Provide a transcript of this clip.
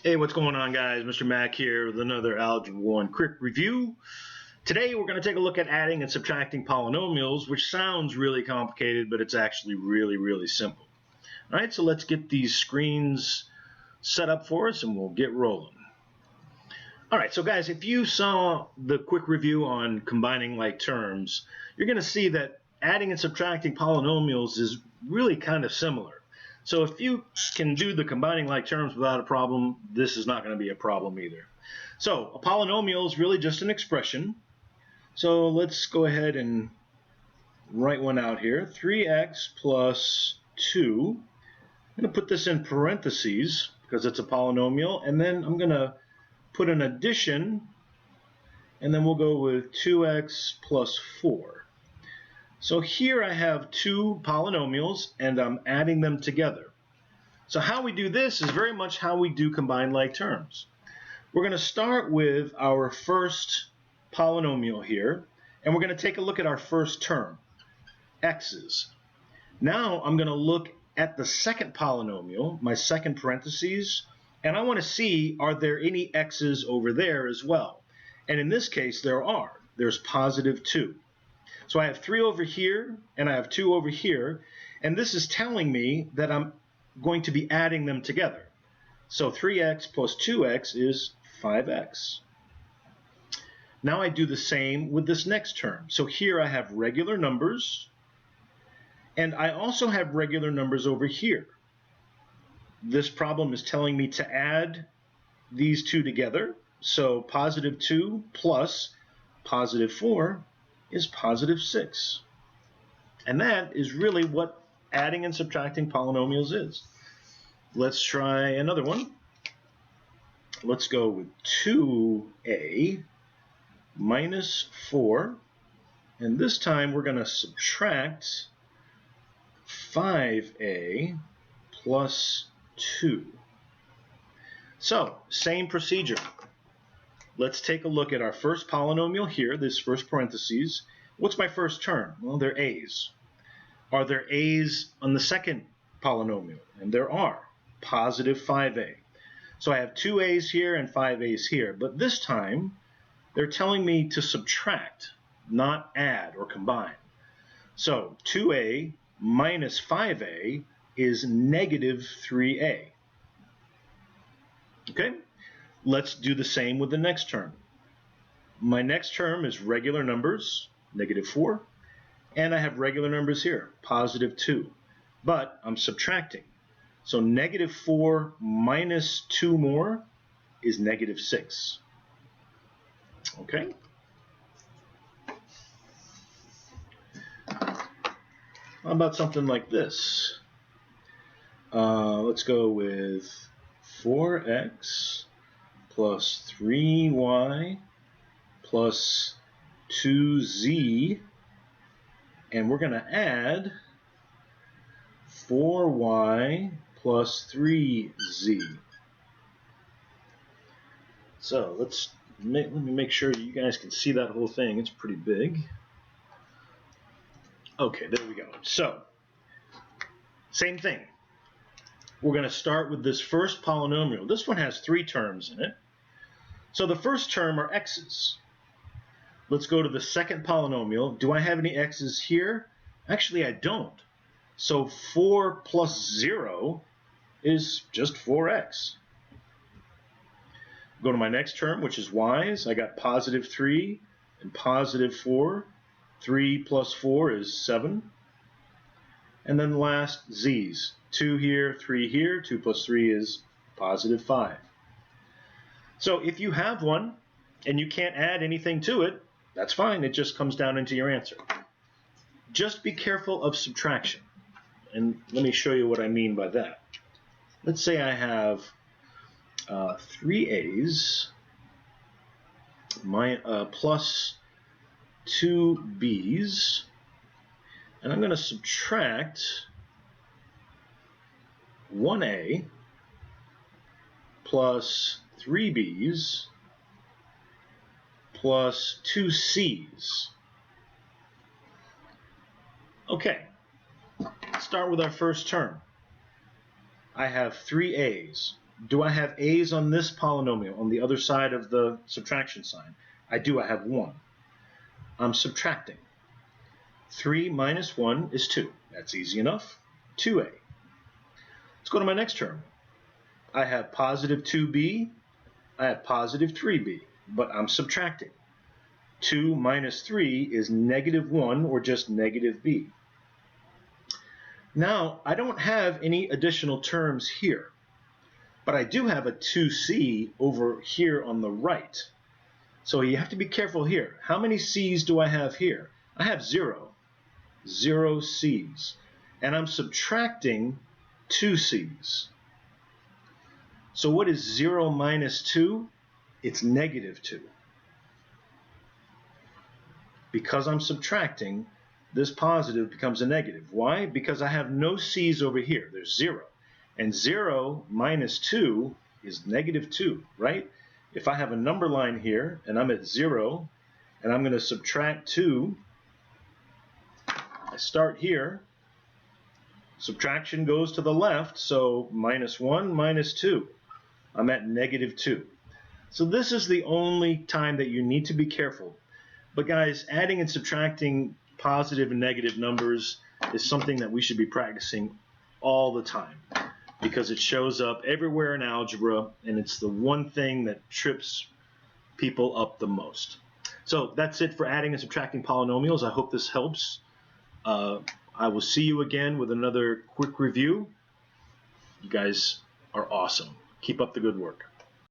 Hey, what's going on, guys? Mr. Mac here with another Algebra 1 quick review. Today we're going to take a look at adding and subtracting polynomials, which sounds really complicated, but it's actually really simple. All right, so let's get these screens set up for us and we'll get rolling. All right, so guys, if you saw the quick review on combining like terms, you're going to see that adding and subtracting polynomials is really kind of similar. So if you can do the combining like terms without a problem, this is not going to be a problem either. So a polynomial is really just an expression. So let's go ahead and write one out here. 3x plus 2. I'm going to put this in parentheses because it's a polynomial, and then I'm going to put an addition, and then we'll go with 2x plus 4. So here I have two polynomials and I'm adding them together. So how we do this is very much how we do combined like terms. We're going to start with our first polynomial here, and we're going to take a look at our first term, x's. Now I'm going to look at the second polynomial, my second parentheses, and I want to see, are there any x's over there as well? And in this case there are. There's positive 2. So I have 3 over here, and I have 2 over here, and this is telling me that I'm going to be adding them together. So 3x plus 2x is 5x. Now I do the same with this next term. So here I have regular numbers, and I also have regular numbers over here. This problem is telling me to add these two together. So positive 2 plus positive 4 is positive 6. And that is really what adding and subtracting polynomials is. Let's try another one. Let's go with 2a minus 4. And this time we're going to subtract 5a plus 2. So, same procedure. Let's take a look at our first polynomial here, this first parentheses. What's my first term? Well, they're a's. Are there a's on the second polynomial? And there are, positive 5a. So I have 2 a's here and 5 a's here, but this time they're telling me to subtract, not add or combine. So 2a minus 5a is negative 3a. Okay? Let's do the same with the next term. My next term is regular numbers, negative 4, and I have regular numbers here, positive 2, but I'm subtracting. So negative 4 minus 2 more is negative 6. Okay? How about something like this? Let's go with 4x plus 3y plus 2z, and we're going to add 4y plus 3z. So let me make sure you guys can see that whole thing. It's pretty big. Okay, there we go. So, same thing. We're going to start with this first polynomial. This one has 3 terms in it. So the first term are x's. Let's go to the second polynomial. Do I have any x's here? Actually, I don't. So 4 plus 0 is just 4x. Go to my next term, which is y's. I got positive 3 and positive 4. 3 plus 4 is 7. And then last, z's. 2 here, 3 here. 2 plus 3 is positive 5. So if you have one and you can't add anything to it, that's fine. It just comes down into your answer. Just be careful of subtraction. And let me show you what I mean by that. Let's say I have 3a's plus 2b's, and I'm going to subtract 1a plus 3b's plus 2c's. Okay, let's start with our first term. I have 3a's. Do I have a's on this polynomial, on the other side of the subtraction sign? I do. I have 1. I'm subtracting. 3 minus 1 is 2. That's easy enough. 2a. Let's go to my next term. I have positive 2b. I have positive 3b, but I'm subtracting. 2 minus 3 is negative 1, or just negative b. Now, I don't have any additional terms here, but I do have a 2c over here on the right. So you have to be careful here. How many c's do I have here? I have 0. 0 c's. And I'm subtracting 2 c's. So what is 0 minus 2? It's negative 2. Because I'm subtracting, this positive becomes a negative. Why? Because I have no c's over here. There's 0. And 0 minus 2 is negative 2, right? If I have a number line here, and I'm at 0, and I'm going to subtract 2, I start here. Subtraction goes to the left, so minus 1 minus 2. I'm at negative 2. So this is the only time that you need to be careful. But guys, adding and subtracting positive and negative numbers is something that we should be practicing all the time, because it shows up everywhere in algebra, and it's the one thing that trips people up the most. So that's it for adding and subtracting polynomials. I hope this helps. I will see you again with another quick review. You guys are awesome. Keep up the good work.